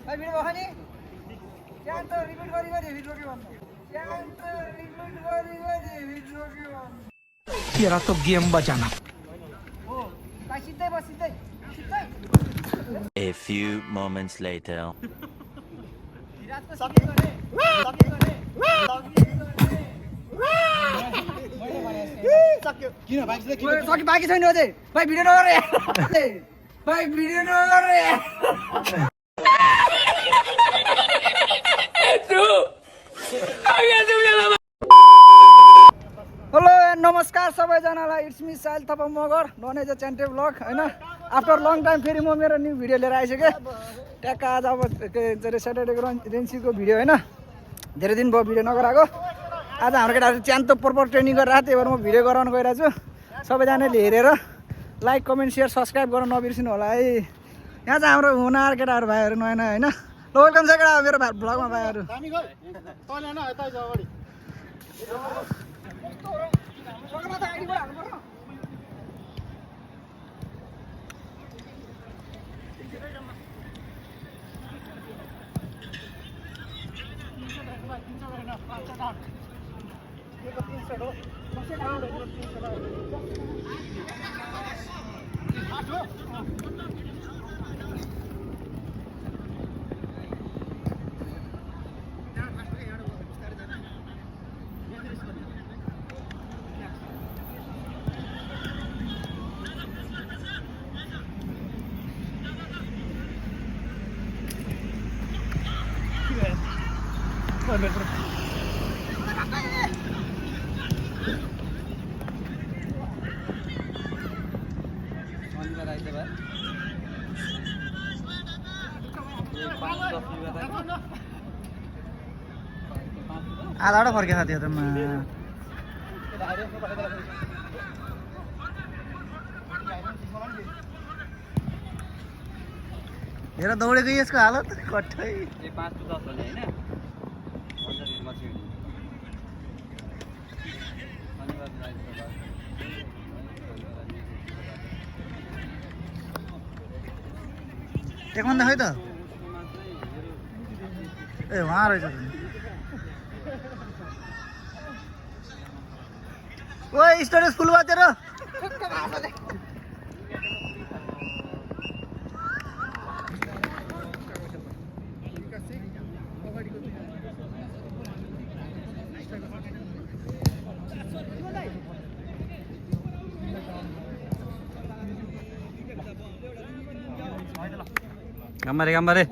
भाइ भिडियो भयो नि त्यहाँ त रिपिट गरी भिडियो के भन्नु त्यहाँ त रिपिट गरी भिडियो के भन्नु तेरा तो गेम बजाना हो भाइ सिधै बस सिधै A few moments later. सकी बाँकी छैन अझै भाइ भिडियो नगरे भाइ भिडियो नगरे हेलो नमस्कार सबैजनालाई इट्स मी साहिल थापा मगर नन एज अ च्यान्टे ब्लग होइन आफ्टर लङ टाइम फेरि म मेरो न्यू भिडियो लिएर आइसकेँ ट्याक्क आज अब के अरे स्याटरडेको रेन्सीको भिडियो होइन धेरै दिन भयो भिडियो नगराएको आज हाम्रो केटाहरू च्यान्तो प्रपर ट्रेनिङ गरेर त्यही भएर म भिडियो गराउन गइरहेको छु सबैजनाले हेरेर लाइक कमेन्ट सेयर सब्सक्राइब गर्न नबिर्सिनु होला है यहाँ चाहिँ हाम्रो हुनार केटाहरू भाइहरू नयाँ नयाँ होइन ल वेलकम छ केटा मेरो भ्लगमा भाइहरू आधावटा फर्केको साथी त हेर दौडेको यसको हालत कठै एकमा खै त ए उहाँ रहेछ ओ स्टोरेज फुल भयो तेरो गम्बारे गम्बारे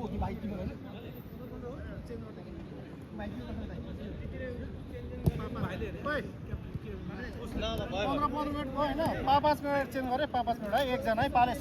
पाँच मिनट चेन्ज गरे 5 मिनट है एकजना है पाले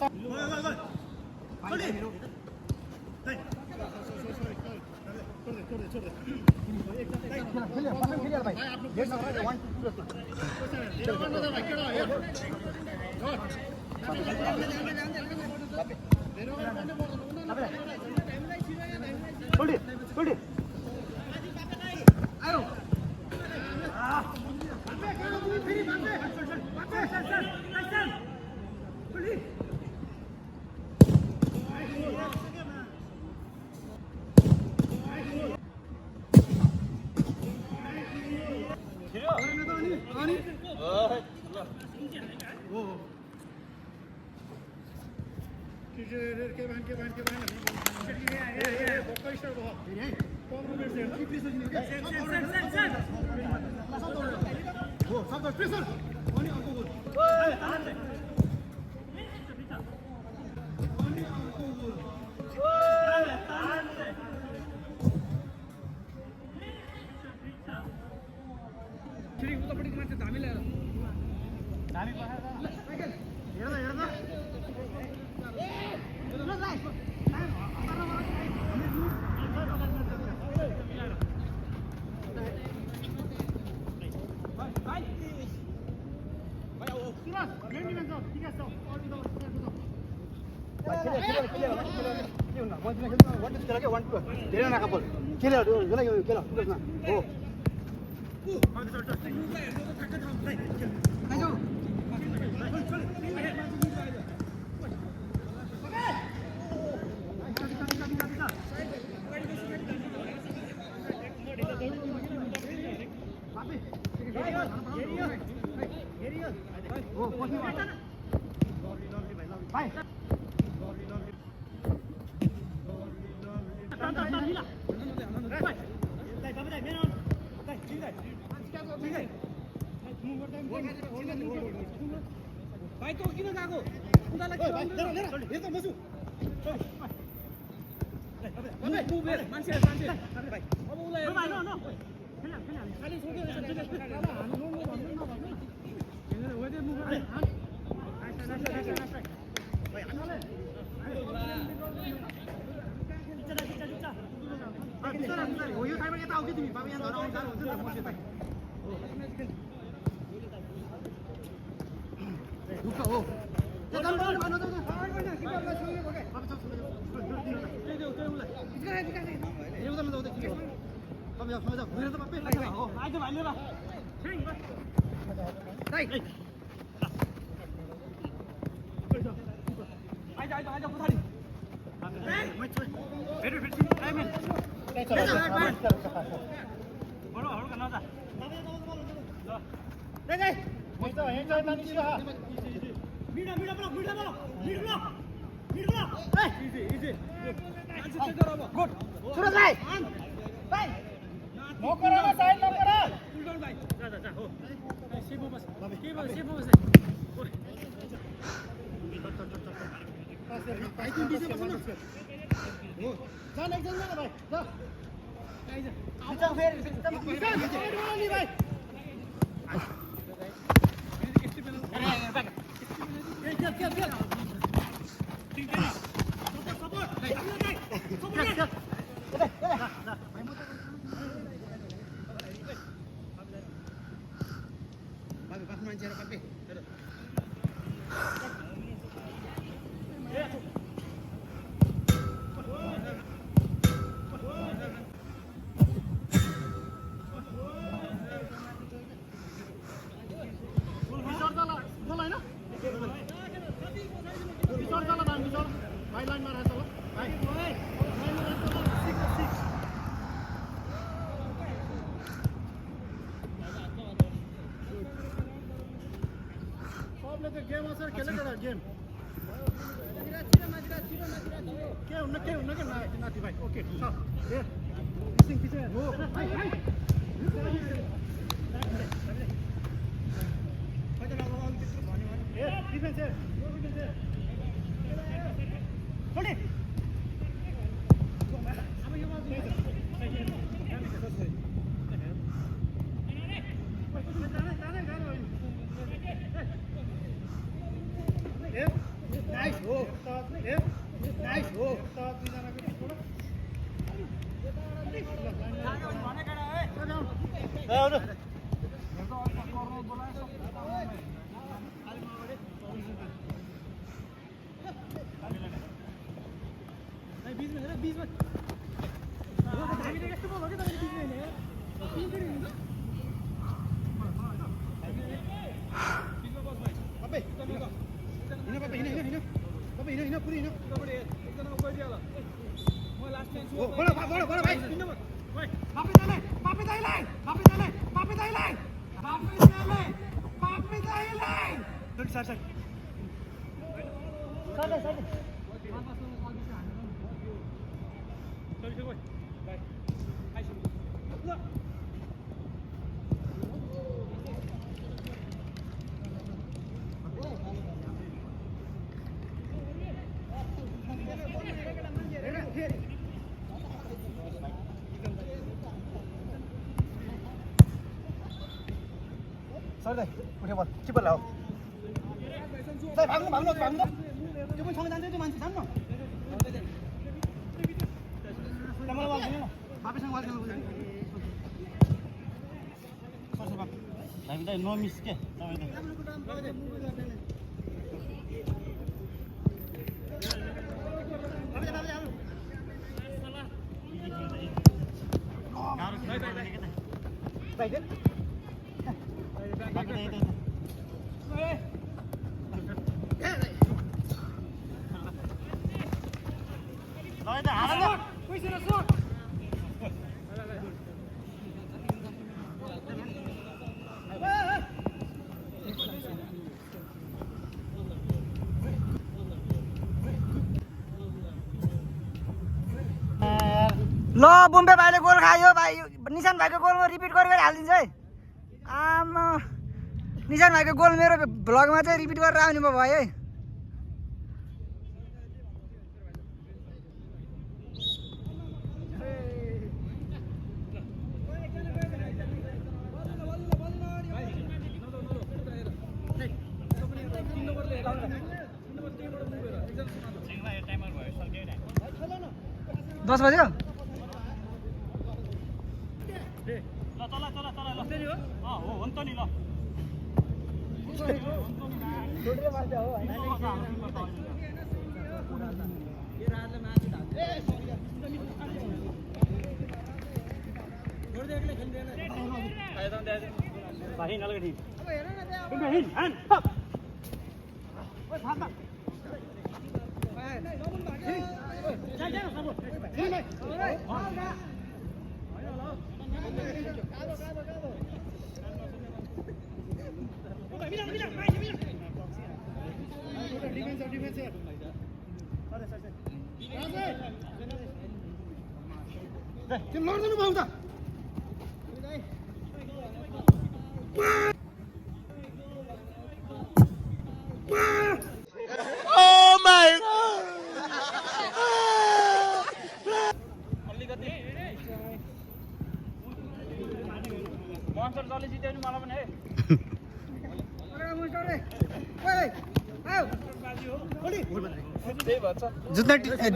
भाइ तँ किन गएको उनीहरूलाई मान्छे अब उसलाई यो टाइममा यता आऊ कि तिमी बाबा यहाँ धर आउनु हुन्छ नि दुःख हो गेम असर खेलेको त गेम के हुन्न के नाति भाइ ओके छ ए पिछे हो ए डिफेन्स है छोडी अब यो Nice, oh, nice, oh. Sorry, udah buat cepet lah. Saya bangun. Cuma sama tante itu masih sama. Sama lawak ni. Bapak sang lawak ni. Sorry bang. Tapi dah no miss ke? Baik. ल बुम्बे भाइले goal खायो भाइ निशान भाइको goal म repeat गरेर हालिदिन्छु है आमा निशान भाइको गोल मेरो भ्लगमा चाहिँ रिपिट गरेर आउने भयो है दस बज्यो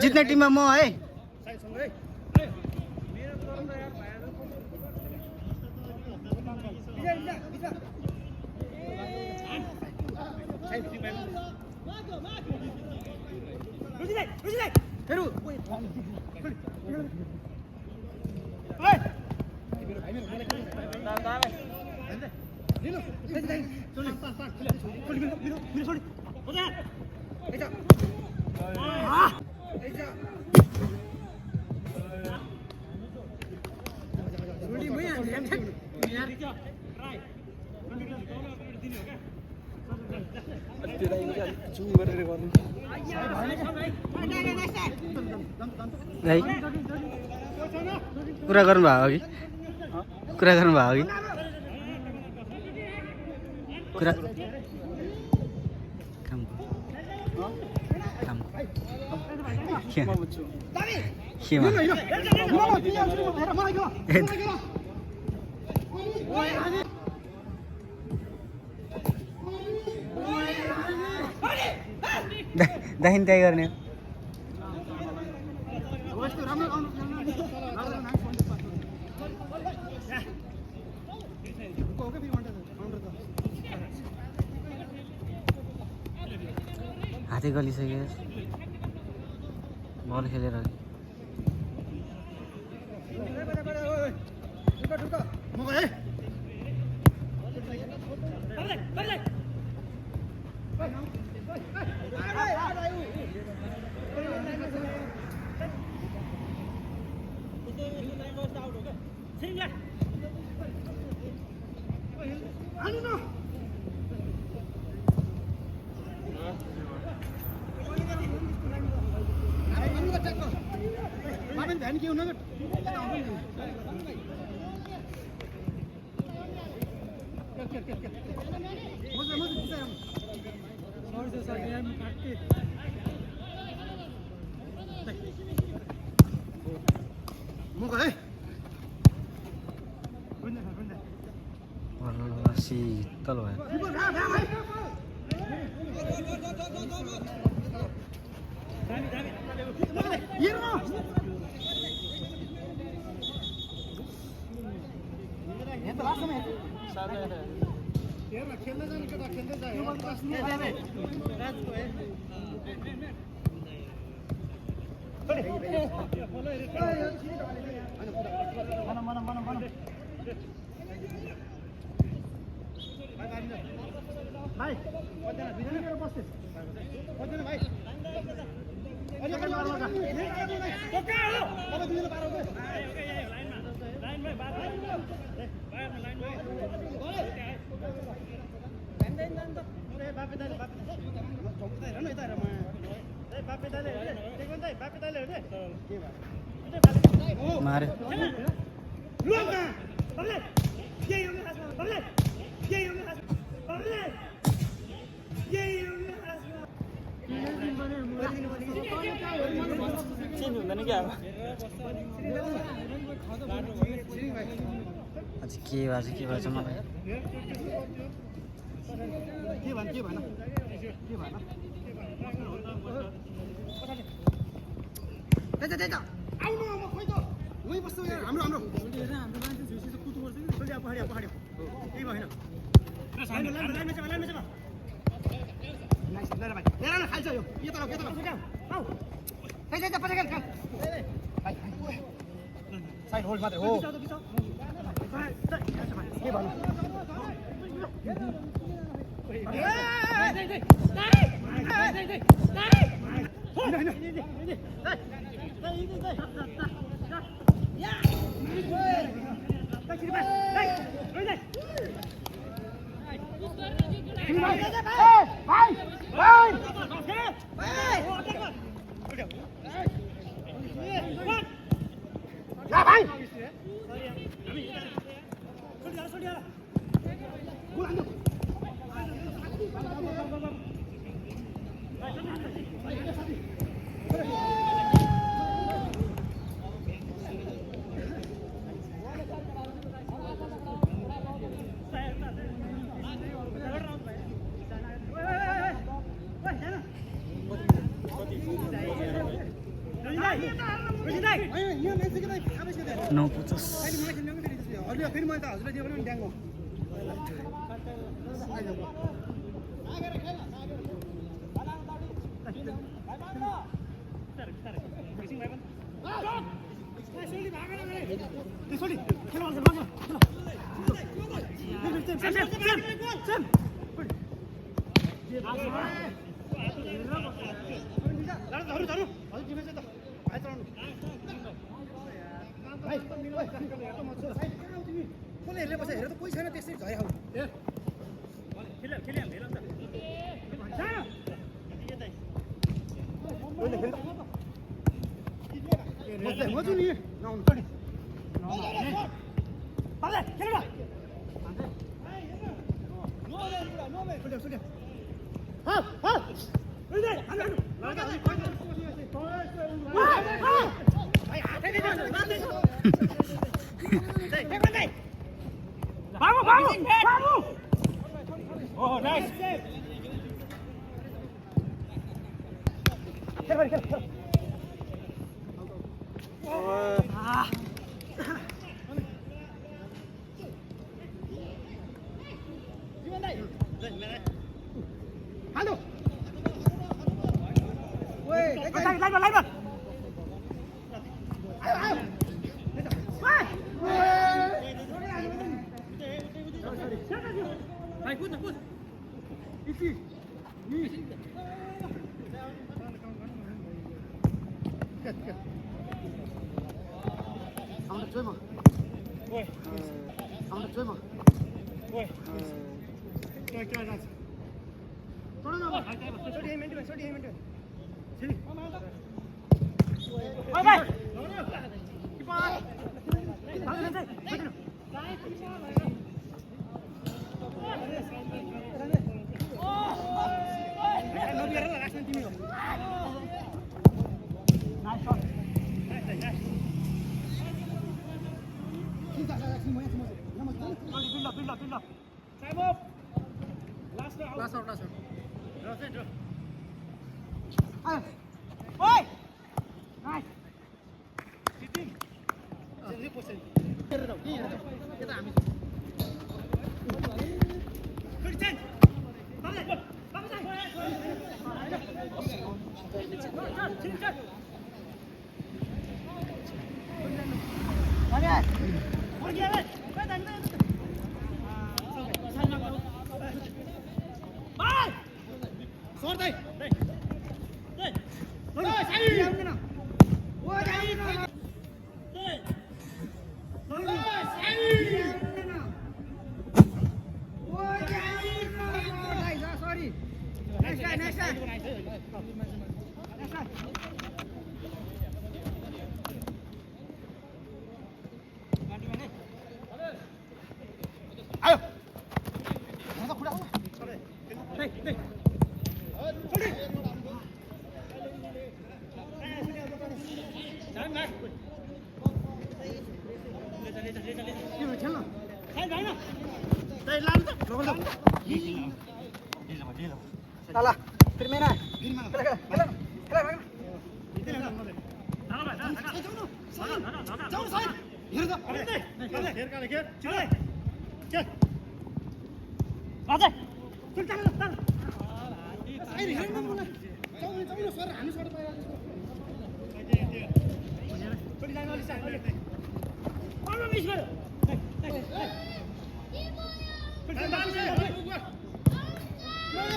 जित्ने टिममा म है कुरा गर्नुभयो कि कुरा गर्नुभयो कि कुरा दाहिने त्यही गर्ने हातै गलिसक्यो बल खेलेर शीतल भयो मारे आज के भएछ मलाई साइड होल्ड मात्रै हो नौ 50 फेरि मैले त हजुरलाई दियो भने ड्याङ्गो कसले हेर्ने बस्छ हेरेर त कोही छैन त्यसै झै आऊ मजु नि Oh, nice. Hello. Wait, live. ल Firmina.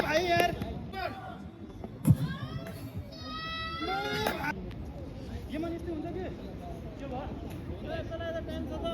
भाई यार ये मानिस हुन्छ के के भयो टाइम छ त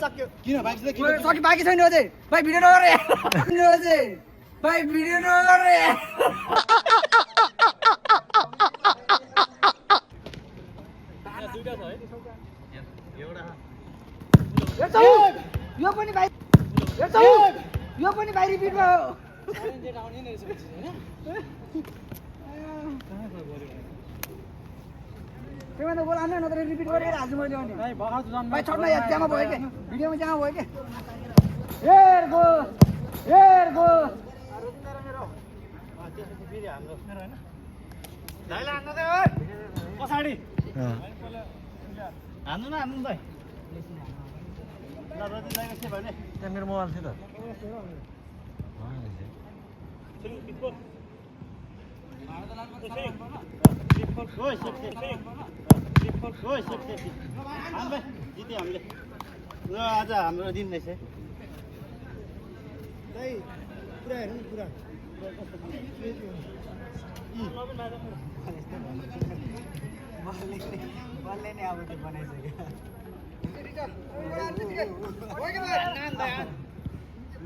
Sakit pagi saya nih, baik video nomor ya, baik video nomor ya. Yo पनि भाइ, यो पनि भाइ रिपिट भयो। त्यो त बोला न नत्र रिपिट गरेर आज मैले अनि भाइ छोड्न याद त्यहाँ भयो के भिडियोमा जहाँ भयो के हेर गो पछाडि हान्नु न हान्नु भाइ त्यहाँ मेरो मोबाइल थियो जित्यो हामीले ल आज हाम्रो दिन रहेछ पुरा हेर्नु पुरा बलले नै अब त्यो बनाइसक्यो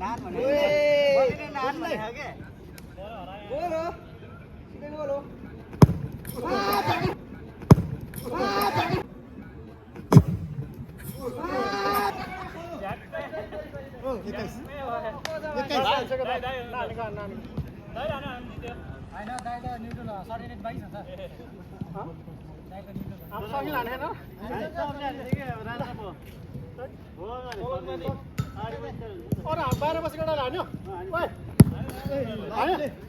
नान भने नान भने के बोलो सिधै बोलो बाह्र बजी गएर हान्यो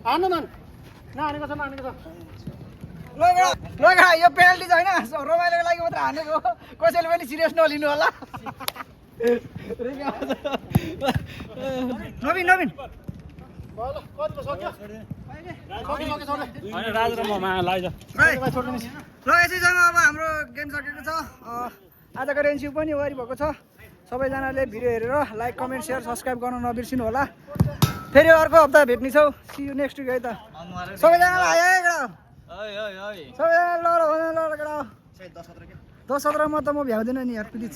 हान्नु नहानेको छ नहानेको छ लगा यो पेनल्टी छ हैन रमाइलोको लागि मात्र हानेको कसैले पनि सिरियस नलिनु होला नवीन नवीन होइन राज र म मा लैजा ल यसैसँग अब हाम्रो गेम सकेको छ आजको रेन्स्यु पनि वारी भएको छ सबैजनाले भिडियो हेरेर लाइक कमेन्ट सेयर सब्सक्राइब गर्न नबिर्सिनु होला फेरि अर्को हप्ता भेट्ने छौँ सी यु नेक्स्ट विक है त सबैजनालाई आयो है केटा सबैजना ल केटा 10-17 म त म भ्याउँदिनँ नि यार प्लिज